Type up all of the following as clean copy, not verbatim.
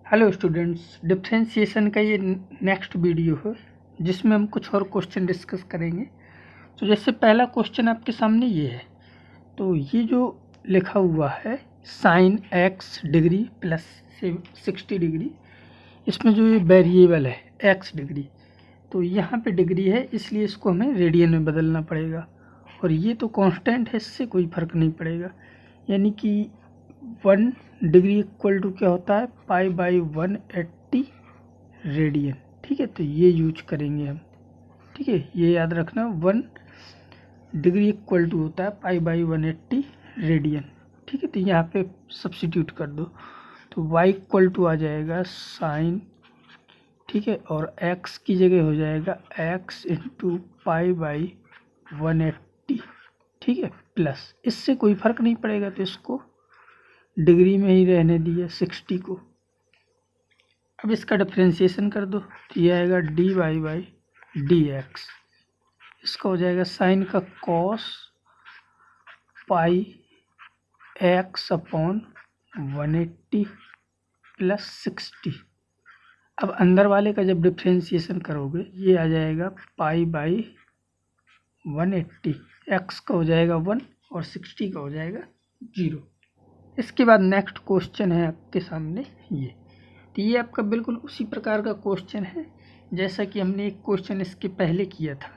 Hello students, differentiation का ये next video है जिसमें हम कुछ और क्वेश्चन डिस्कस करेंगे। तो जैसे पहला क्वेश्चन आपके सामने ये है, तो ये जो लिखा हुआ है sine x degree plus 60 degree, इसमें जो ये वेरिएबल है x डिग्री, तो यहाँ पे डिग्री है इसलिए इसको हमें रेडियन में बदलना पड़ेगा। और ये तो कांस्टेंट है, इससे कोई फ़र्क नहीं पड़ेगा। यानी कि 1 डिग्री इक्वल टू क्या होता है π/180 रेडियन। ठीक है, तो ये यूज करेंगे हम। ठीक है, ये याद रखना, 1 डिग्री इक्वल टू होता है π/180 रेडियन। ठीक है, तो यहाँ पे सब्स्टिट्यूट कर दो तो y इक्वल टू आ जाएगा साइन, ठीक है, और x की जगह हो जाएगा x इंटू π/180। ठीक है, प्लस इससे कोई फ़र्क नहीं पड़ेगा तो इसको डिग्री में ही रहने दिया 60 को। अब इसका डिफरेंशिएशन कर दो तो ये आएगा dy/dx। इसका हो जाएगा साइन का कॉस πx/180 प्लस 60। अब अंदर वाले का जब डिफरेंशिएशन करोगे ये आ जाएगा π/180, x का हो जाएगा 1 और 60 का हो जाएगा 0। इसके बाद नेक्स्ट क्वेश्चन है आपके सामने ये, तो ये आपका बिल्कुल उसी प्रकार का क्वेश्चन है जैसा कि हमने एक क्वेश्चन इसके पहले किया था,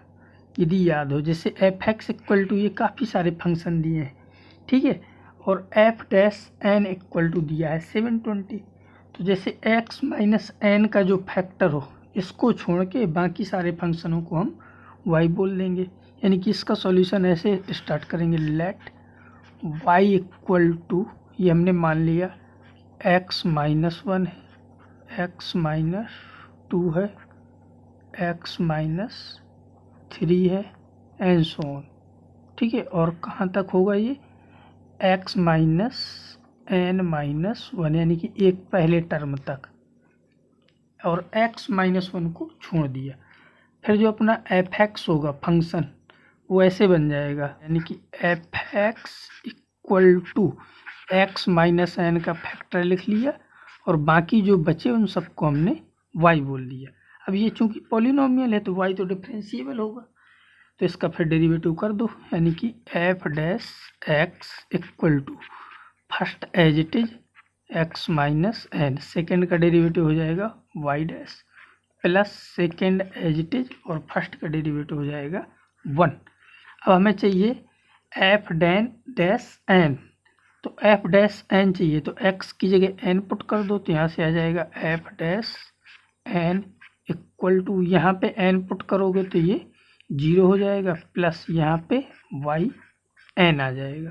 यदि याद हो। जैसे f(x) इक्वल टू, ये काफ़ी सारे फंक्शन दिए हैं, ठीक है, और f'(n) इक्वल टू दिया है 720। तो जैसे x माइनस n का जो फैक्टर हो इसको छोड़ के बाकी सारे फंक्शनों को हम y बोल देंगे। यानी कि इसका सॉल्यूशन ऐसे स्टार्ट करेंगे, लेट y इक्वल टू, ये हमने मान लिया x माइनस 1 है, x माइनस 2 है, x माइनस 3 है, एंड सो ऑन। ठीक है, और कहाँ तक होगा ये x माइनस n माइनस 1, यानी कि एक पहले टर्म तक, और x माइनस 1 को छोड़ दिया। फिर जो अपना f(x) होगा फंक्शन वो ऐसे बन जाएगा, यानी कि f(x) equal to x minus n का फैक्टर लिख लिया और बाकी जो बचे उन सबको हमने y बोल दिया। अब ये चूंकि पॉलिनोमियल है तो y तो डिफरेंशिएबल होगा, तो इसका फिर डेरिवेटिव कर दो, यानी कि f'(x) equal to first as it is x minus n, second का डेरिवेटिव हो जाएगा y' plus second as it is और फर्स्ट का डेरिवेटिव हो जाएगा 1। अब हमें चाहिए f'(n), तो f'(n) चाहिए तो x की जगह n पुट कर दो, तो यहाँ से आ जाएगा f'(n) इक्वल टू, यहाँ पे n पुट करोगे तो ये 0 हो जाएगा, प्लस यहाँ पे yn आ जाएगा।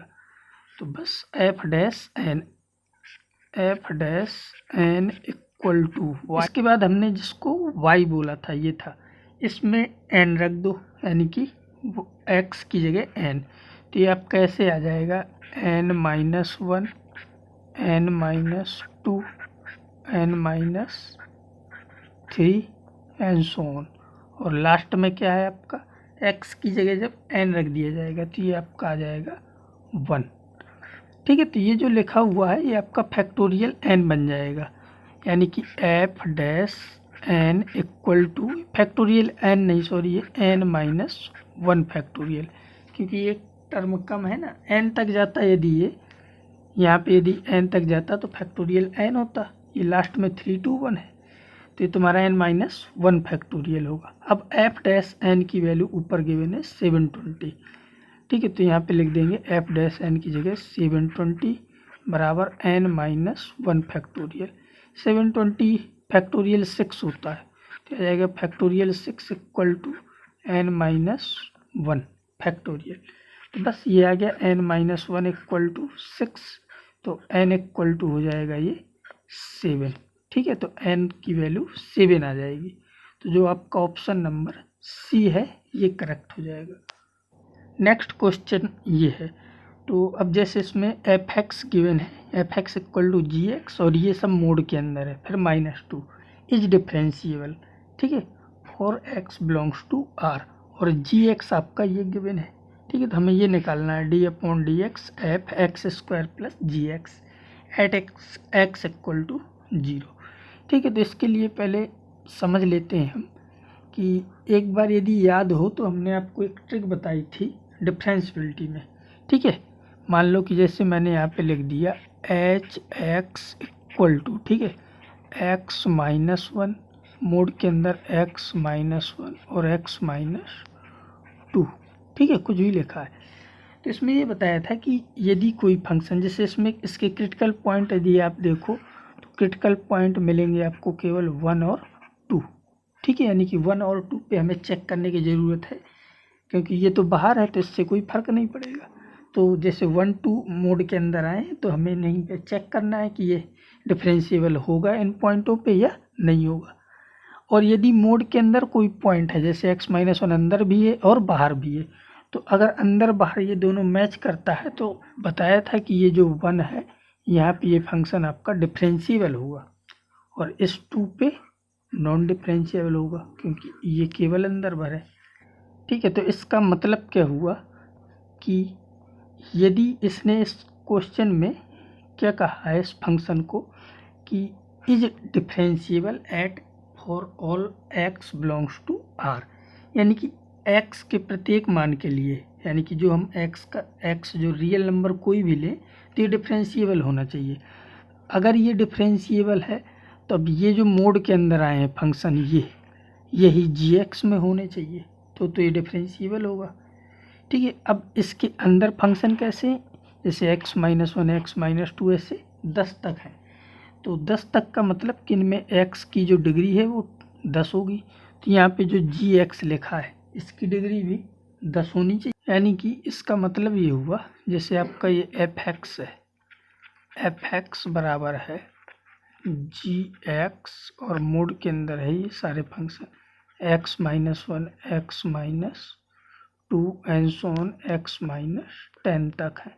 तो बस f'(n) इक्वल टू, इसके बाद हमने जिसको y बोला था ये था, इसमें n रख दो, यानी कि x की जगह n, तो ये आप कैसे आ जाएगा n minus 1, n minus 2, n minus 3 and so on. और लास्ट में क्या है आपका, x की जगह जब n रख दिया जाएगा तो ये आपका आ जाएगा 1। ठीक है, तो ये जो लिखा हुआ है ये आपका फैक्टोरियल n बन जाएगा, यानी कि f'(n) equal two factorial n नहीं, सॉरी, ये n माइनस 1 फैक्टोरियल, क्योंकि ये टर्म कम है ना, n तक जाता है। यदि ये यहाँ पे यदि n तक जाता तो फैक्टोरियल n होता, ये लास्ट में 3 2 1 है, तो ये तुम्हारा n माइनस 1 फैक्टोरियल होगा। अब f'(n) की वैल्यू ऊपर गिवन है 720। ठीक है, तो यहाँ पे लिख देंगे f'(n) की जगह 720 बराबर n माइनस 1 फैक्टोरियल। 720 फैक्टोरियल 6 होता है, तो आ जाएगा factorial 6 equal to n minus 1 factorial. तो बस ये आ गया n माइनस 1 इक्वल टू 6, तो n इक्वल टू हो जाएगा ये 7। ठीक है, तो n की वैल्यू 7 आ जाएगी, तो जो आपका ऑप्शन नंबर सी है ये करेक्ट हो जाएगा। नेक्स्ट क्वेश्चन ये है, तो अब जैसे इसमें f(x) गिवन है, f(x) इक्वल टू gx, और ये सब मोड के अंदर है, फिर -2 इज डिफरेंशिएबल। ठीक है, for x belongs to r, और gx आपका ये गिवन है। ठीक है, तो हमें ये निकालना है d/dx f(x² + gx at x equal to 0। ठीक है, तो इसके लिए पहले समझ लेते हैं हम कि एक बार यदि याद हो तो हमने आपको एक ट्रिक बताई थी डिफरेंशियबिलिटी में। ठीक है, मान लो कि जैसे मैंने यहाँ पे लिख दिया एच एक्स इक्वल टू, ठीक है, एक्स माइनस वन, मोड के अंदर एक्स माइनस वन और एक्स माइनस टू, ठीक है, कुछ भी लिखा है। तो इसमें ये बताया था कि यदि कोई फंक्शन, जैसे इसमें इसके क्रिटिकल पॉइंट यदि आप देखो तो क्रिटिकल पॉइंट मिलेंगे आपको केवल 1 और 2, ठीक है, यानी कि 1 और 2 पे हमें चेक करने की ज़रूरत है, क्योंकि ये तो बाहर है तो इससे कोई फ़र्क नहीं पड़ेगा। तो जैसे 1 2 मोड के अंदर आए तो हमें नहीं पे चेक करना है कि ये डिफरेंशिएबल होगा इन पॉइंटों पे या नहीं होगा। और यदि मोड के अंदर कोई पॉइंट है, जैसे x माइनस वन अंदर भी है और बाहर भी है, तो अगर अंदर बाहर ये दोनों मैच करता है तो बताया था कि ये जो 1 है यहाँ पे ये फंक्शन आपका डिफरेंशिएबल होगा और इस 2 पे नॉन डिफरेंशिएबल होगा क्योंकि ये केवल अंदर भर है। ठीक है, तो इसका मतलब क्या हुआ कि यदि इसने इस क्वेश्चन में क्या कहा है इस फंक्शन को कि is differentiable at for all x belongs to r, यानी कि x के प्रत्येक मान के लिए, यानी कि जो हम x जो रियल नंबर कोई भी ले तो ये डिफरेंशिएबल होना चाहिए। अगर ये डिफरेंशिएबल है तो अब ये जो मोड के अंदर आए हैं फंक्शन यही gx में होने चाहिए, तो ये डिफरेंशिएबल होगा। ठीक है, अब इसके अंदर फंक्शन कैसे, जैसे x minus one x minus two ऐसे 10 तक है, तो 10 तक का मतलब कि इनमें x की जो डिग्री है वो 10 होगी। तो यहाँ पे जो gx लिखा है इसकी डिग्री भी 10 होनी चाहिए, यानी कि इसका मतलब ये हुआ जैसे आपका ये fx है, fx बराबर है gx और मोड के अंदर है ये सारे function x minus one x minus two and so on x minus 10 तक है,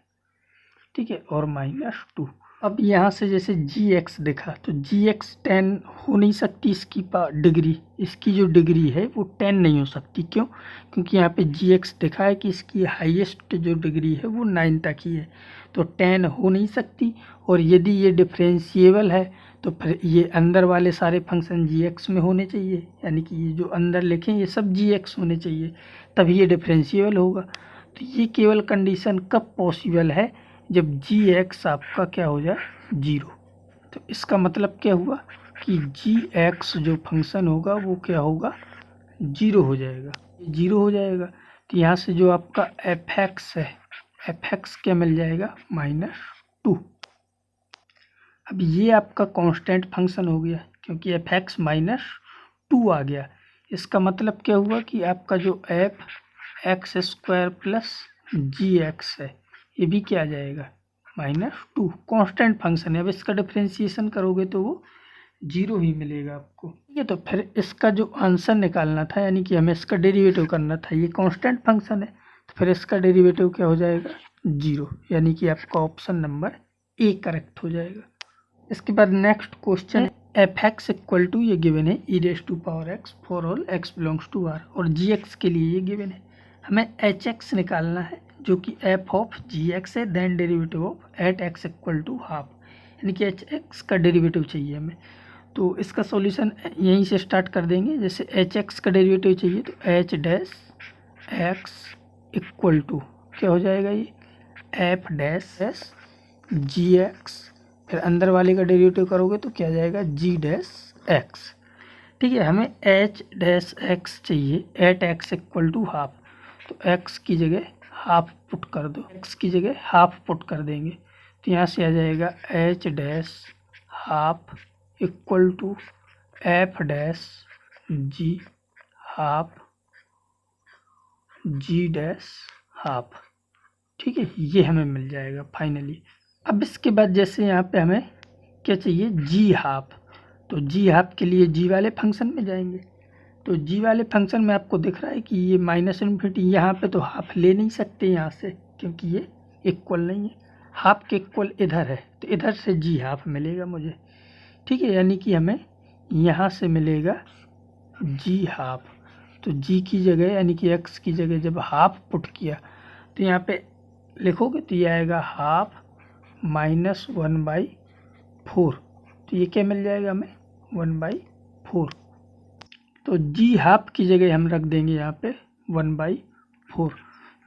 ठीक है, और माइनस 2। अब यहाँ से जैसे gx दिखा तो gx 10 हो नहीं सकती, इसकी डिग्री, इसकी जो डिग्री है वो 10 नहीं हो सकती। क्यों? क्योंकि यहाँ पे gx दिखा है कि इसकी हाईएस्ट जो डिग्री है वो 9 तक ही है, तो 10 हो नहीं सकती। और यदि ये डिफरेंशिएबल है तो फिर ये अंदर वाले सारे फंक्शन gx में होने चाहिए, यानी कि ये जो अंदर लिखें ये सब gx होने चाहिए, तभी ये डिफरेंशिएबल होगा। तो ये केवल कंडीशन कब पॉसिबल है, जब gx आपका क्या हो जाए 0। तो इसका मतलब क्या हुआ कि gx जो फंक्शन होगा वो क्या होगा 0 हो जाएगा, 0 हो जाएगा। तो यहाँ से जो आपका fx है, fx क्या मिल जाएगा -2। अब ये आपका कांस्टेंट फंक्शन हो गया क्योंकि fx -2 आ गया। इसका मतलब क्या हुआ कि आपका जो f(x स्क्वायर प्लस gx है ये भी क्या आ जाएगा -2, कांस्टेंट फंक्शन है। अब इसका डिफरेंशिएशन करोगे तो वो 0 ही मिलेगा आपको। ठीक है, तो फिर इसका जो आंसर निकालना था, यानी कि हमें इसका डेरिवेटिव करना था, ये कांस्टेंट फंक्शन है तो फिर इसका डेरिवेटिव क्या हो जाएगा 0, यानी कि आपका ऑप्शन नंबर ए करेक्ट हो जाएगा। इसके बाद next question fx equal to ये गिवन है e⁻x for all x belongs to r, और gx के लिए ये गिवन है। हमें hx निकालना है जो कि f ऑफ gx है, then derivative of at x equal to half, यानी कि hx का डेरिवेटिव चाहिए हमें। तो इसका सॉल्यूशन यहीं से स्टार्ट कर देंगे। जैसे hx का डेरिवेटिव चाहिए तो h dash x equal to क्या हो जाएगा ये f डैश gx, फिर अंदर वाले का डेरिवेटिव करोगे तो क्या जाएगा g डैश x। ठीक है, हमें h डैश x चाहिए at x equal to half, तो x की जगह हाफ पुट कर दो, x की जगह हाफ पुट कर देंगे तो यहाँ से आ जाएगा h dash half equal to f dash g half g dash half. ठीक है, ये हमें मिल जाएगा फाइनली। अब इसके बाद जैसे यहाँ पे हमें क्या चाहिए g हाफ, तो g हाफ के लिए g वाले फंक्शन में जाएंगे। तो g वाले फंक्शन में आपको दिख रहा है कि ये -∞, यहाँ पे तो हाफ ले नहीं सकते यहाँ से क्योंकि ये इक्वल नहीं है, हाफ के इक्वल इधर है तो इधर से g हाफ मिलेगा मुझे। ठीक है, यानी कि हमें यहाँ से मिलेगा g हाफ, तो g की जगह यानी कि x की जगह जब हाफ पुट किया तो यहाँ पे लिखोगे तो ये आएगा हाफ -1/4, तो ये क्या मिल जाएगा हमें 1/4। तो जी हाफ की जगह हम रख देंगे यहाँ पे 1/4।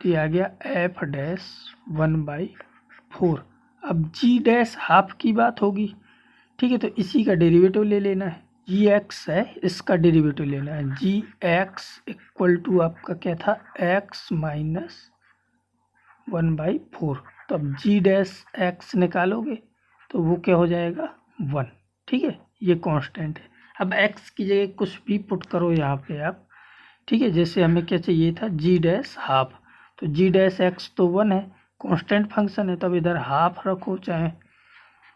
तो ये आ गया एफ डैश 1/4। अब जी डैश हाफ की बात होगी, ठीक है, तो इसी का डेरिवेटिव ले लेना है। जी एक्स है, इसका डेरिवेटिव लेना है। जी एक्स इक्वल टू आपका क्या था, एक्स माइनस 1/4। तो अब जी डैश एक्स निकालोगे तो वो क्या हो जाएगा, 1। ठीक है, ये कांस्टेंट है। अब एक्स की जगह कुछ भी पुट करो यहाँ पे आप, ठीक है। जैसे हमें क्या चाहिए था, जी डैश हाफ, तो जी डैश एक्स तो 1 है, कांस्टेंट फंक्शन है, तब इधर हाफ रखो चाहे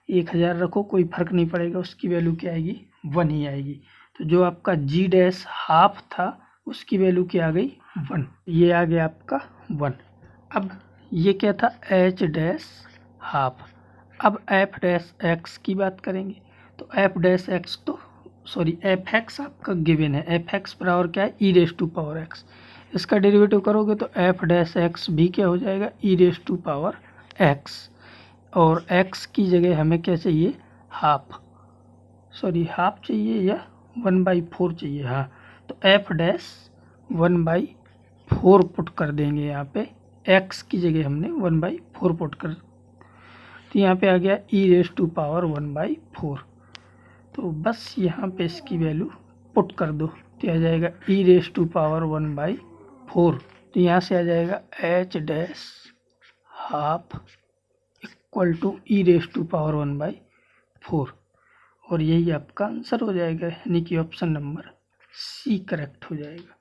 1000 रखो, कोई फर्क नहीं पड़ेगा, उसकी वैल्यू क्या आएगी, 1 ही आएगी। तो जो आपका जी डैश हाफ था उसकी वैल्यू क्या आ गई, 1। ये आ गया आपका 1। अब ये क्या था, एच डैश हाफ। अब एफ डैश एक्स की बात करेंगे, तो एफ डैश एक्स तो एफ एक्स आपका गिवन है। एफ एक्स बराबर क्या है, ई रेस टू पावर एक्स। इसका डेरिवेटिव करोगे तो एफ डैश एक्स भी क्या हो जाएगा, ई रेस टू पावर एक्स। और x की जगह हमें क्या चाहिए, हाफ चाहिए या 1/4 चाहिए, हाँ। तो f डैश 1/4 पुट कर देंगे यहाँ पे, x की जगह हमने 1/4 पुट कर, तो यहाँ पे आ गया e रेस टू पावर 1/4। तो बस यहाँ पे इसकी वैल्यू पुट कर दो, तो आ जाएगा e रेस टू पावर 1/4। तो यहाँ से आ जाएगा h dash half equal to e raise to power 1/4। और यही आपका आंसर हो जाएगा, यानी कि ऑप्शन नंबर सी करेक्ट हो जाएगा।